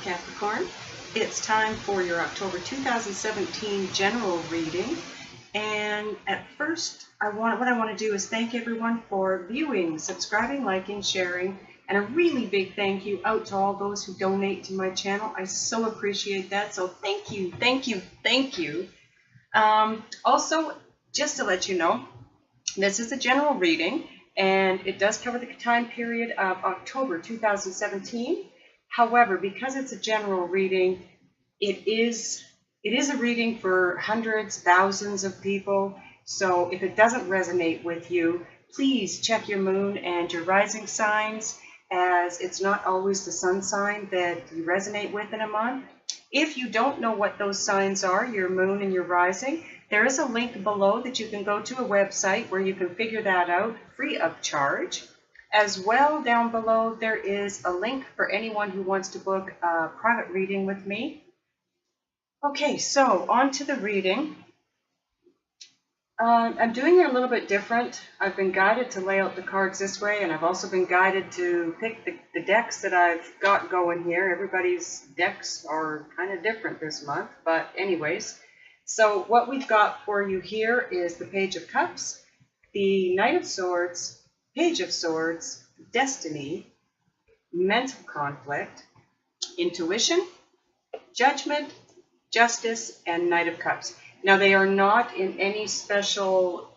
Capricorn. It's time for your October 2017 general reading. And at first, what I want to do is thank everyone for viewing, subscribing, liking, sharing, and a really big thank you out to all those who donate to my channel. I so appreciate that. So thank you, thank you, thank you. Also, just to let you know, this is a general reading, and it does cover the time period of October 2017. However, because it's a general reading, it is a reading for hundreds, thousands of people. So if it doesn't resonate with you, please check your moon and your rising signs, as it's not always the sun sign that you resonate with in a month. If you don't know what those signs are, your moon and your rising, there is a link below that you can go to a website where you can figure that out free of charge. As well, down below, there is a link for anyone who wants to book a private reading with me. Okay, so on to the reading. I'm doing it a little bit different. I've been guided to lay out the cards this way, and I've also been guided to pick the decks that I've got going here. Everybody's decks are kind of different this month, but anyways. So what we've got for you here is the Page of Cups, the Knight of Swords, Page of Swords, Destiny, Mental Conflict, Intuition, Judgment, Justice, and Knight of Cups. Now, they are not in any special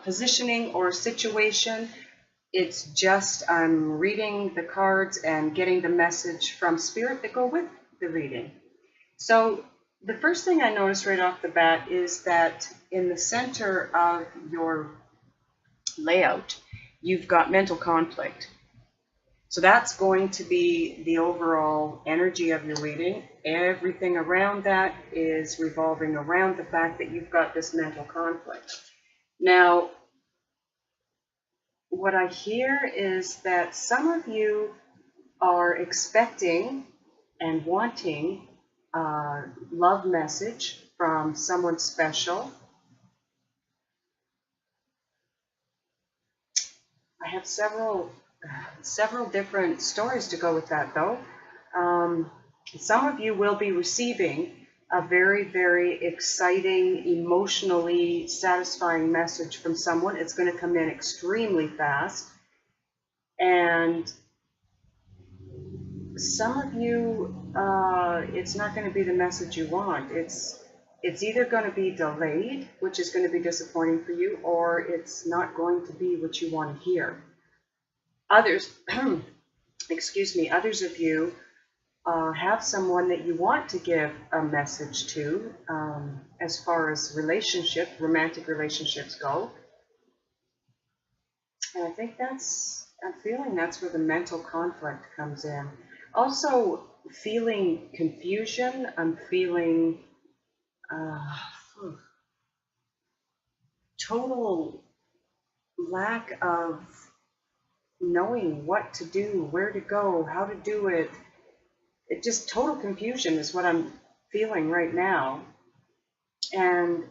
positioning or situation. It's just I'm reading the cards and getting the message from Spirit that go with the reading. So the first thing I noticed right off the bat is that in the center of your layout, you've got mental conflict. So that's going to be the overall energy of your reading. Everything around that is revolving around the fact that you've got this mental conflict. Now, what I hear is that some of you are expecting and wanting a love message from someone special. I have several different stories to go with that, though. Some of you will be receiving a very, very exciting, emotionally satisfying message from someone. It's going to come in extremely fast. And some of you, it's not going to be the message you want. It's either going to be delayed, which is going to be disappointing for you, or it's not going to be what you want to hear. Others, excuse me, others of you have someone that you want to give a message to as far as romantic relationships go. And I think I'm feeling that's where the mental conflict comes in. Also, feeling confusion. I'm feeling total lack of knowing what to do, where to go, how to do it. It just total confusion is what I'm feeling right now. And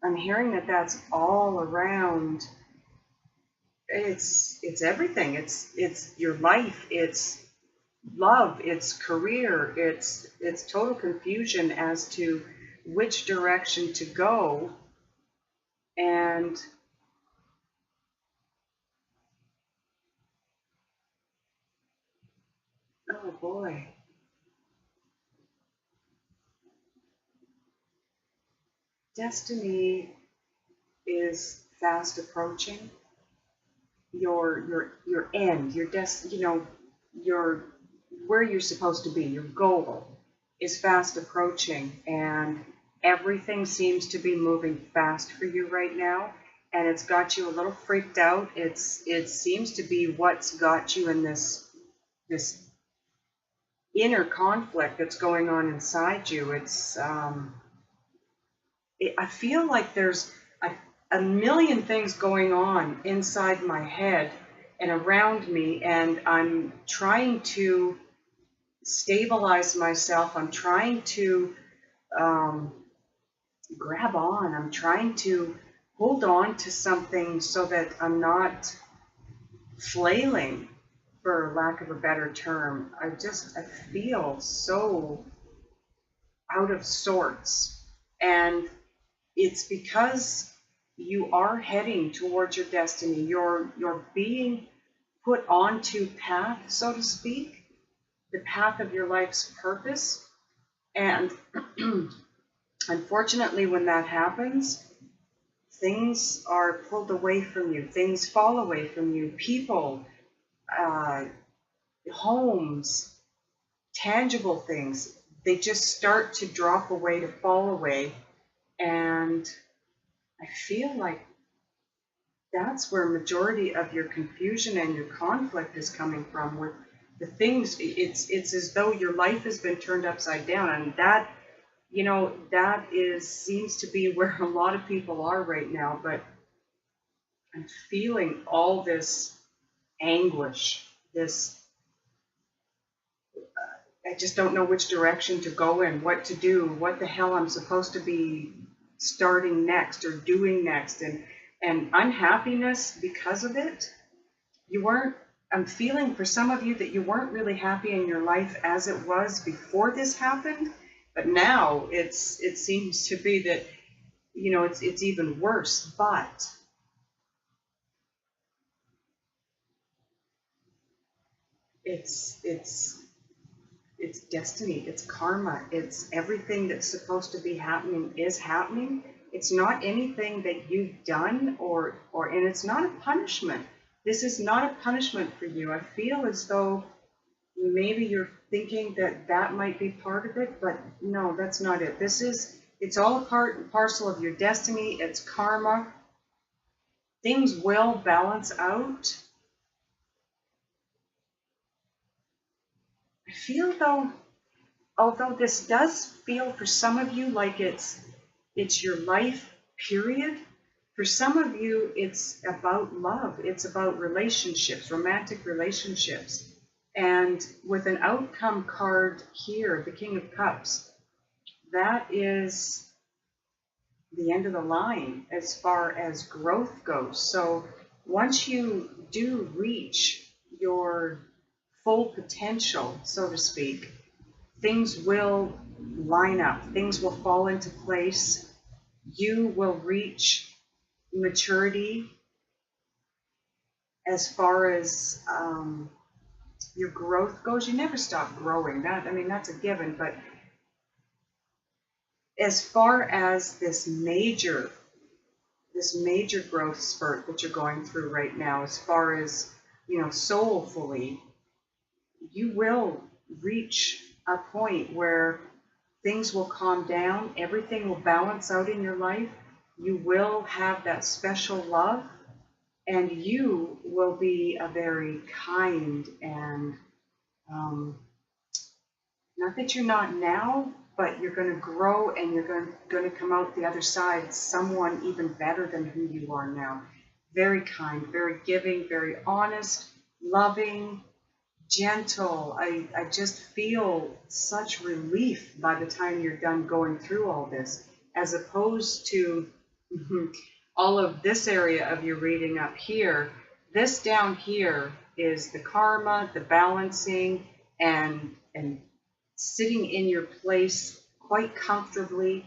I'm hearing that that's all around. It's everything. It's your life, it's love, it's career, it's total confusion as to which direction to go. And oh boy. Destiny is fast approaching. Your end, your where you're supposed to be, your goal is fast approaching, and everything seems to be moving fast for you right now, and it's got you a little freaked out. It seems to be what's got you in this inner conflict that's going on inside you. I feel like there's a million things going on inside my head and around me, and I'm trying to stabilize myself. I'm trying to grab on. I'm trying to hold on to something so that I'm not flailing for lack of a better term. I feel so out of sorts. And it's because you are heading towards your destiny. You're being put onto path, so to speak, the path of your life's purpose. And unfortunately, when that happens, things are pulled away from you. Things fall away from you. People, homes, tangible things, they just start to drop away, to fall away. And I feel like that's where majority of your confusion and your conflict is coming from with the things. It's as though your life has been turned upside down, and that, you know, that seems to be where a lot of people are right now. But I'm feeling all this anguish, I just don't know which direction to go in, what to do, what the hell I'm supposed to be starting next or doing next, and unhappiness because of it. I'm feeling for some of you that you weren't really happy in your life as it was before this happened, but now it seems to be that, you know, it's even worse. But it's destiny, it's karma, it's everything that's supposed to be happening is happening. It's not anything that you've done and it's not a punishment. This is not a punishment for you. I feel as though maybe you're thinking that might be part of it, but no, that's not it. It's all a part and parcel of your destiny. It's karma. Things will balance out. I feel though, although this does feel for some of you like it's your life period, for some of you it's about love, it's about relationships, romantic relationships. And with an outcome card here, the King of Cups, that is the end of the line as far as growth goes. So once you do reach your full potential, so to speak, things will line up, things will fall into place, you will reach maturity as far as your growth goes. You never stop growing, that's a given, but as far as this major growth spurt that you're going through right now, as far as, you know, soulfully, you will reach a point where things will calm down, everything will balance out in your life, you will have that special love, and you will be a very kind and, not that you're not now, but you're going to grow and you're going to come out the other side someone even better than who you are now. Very kind, very giving, very honest, loving, gentle. I just feel such relief by the time you're done going through all this, as opposed to all of this area of your reading up here. This down here is the karma, the balancing, and sitting in your place quite comfortably,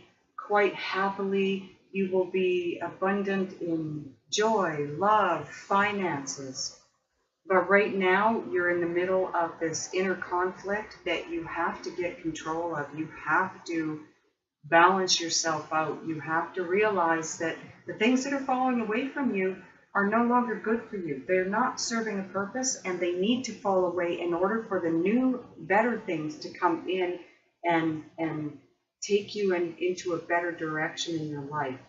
quite happily. You will be abundant in joy, love, finances. But right now, you're in the middle of this inner conflict that you have to get control of. You have to balance yourself out. You have to realize that the things that are falling away from you are no longer good for you. They're not serving a purpose, and they need to fall away in order for the new, better things to come in and take you into a better direction in your life.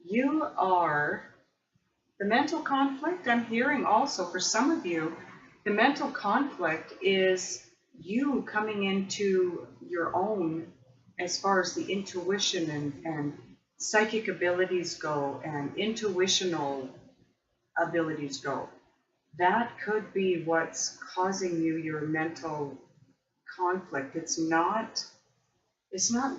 You are the mental conflict. I'm hearing also for some of you, the mental conflict is you coming into your own as far as the intuition and psychic abilities go and intuitional abilities go. That could be what's causing you your mental conflict. It's not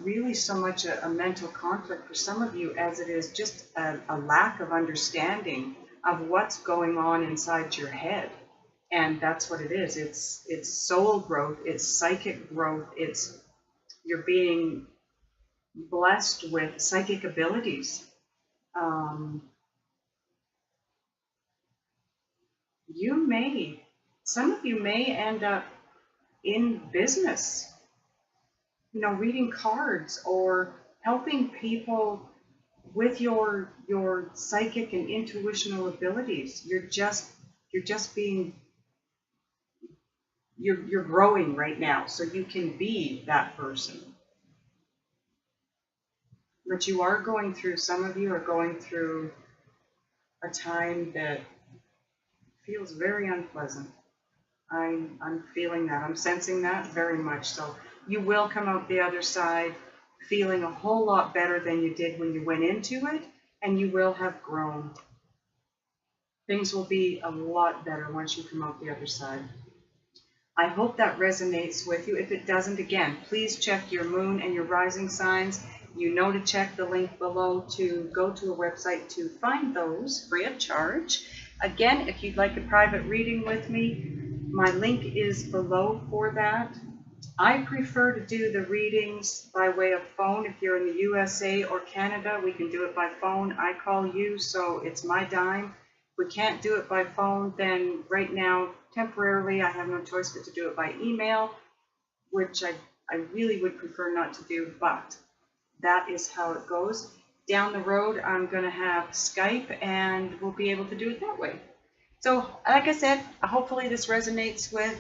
really so much a mental conflict for some of you as it is just a lack of understanding of what's going on inside your head. And that's what it is. It's soul growth, it's psychic growth, it's you're being blessed with psychic abilities. Some of you may end up in business, reading cards or helping people with your psychic and intuitional abilities. You're growing right now, so you can be that person. But some of you are going through a time that feels very unpleasant. I'm feeling that. I'm sensing that very much. So you will come out the other side feeling a whole lot better than you did when you went into it, and you will have grown. Things will be a lot better once you come out the other side. I hope that resonates with you. If it doesn't, again, please check your moon and your rising signs. You know to check the link below to go to a website to find those free of charge. Again, if you'd like a private reading with me, my link is below for that. I prefer to do the readings by way of phone. If you're in the USA or Canada, we can do it by phone. I call you, so it's my dime. If we can't do it by phone, then right now, temporarily, I have no choice but to do it by email, which I really would prefer not to do, but that is how it goes. Down the road, I'm going to have Skype, and we'll be able to do it that way. So, like I said, hopefully this resonates with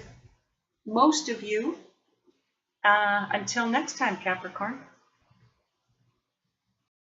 most of you. Until next time, Capricorn.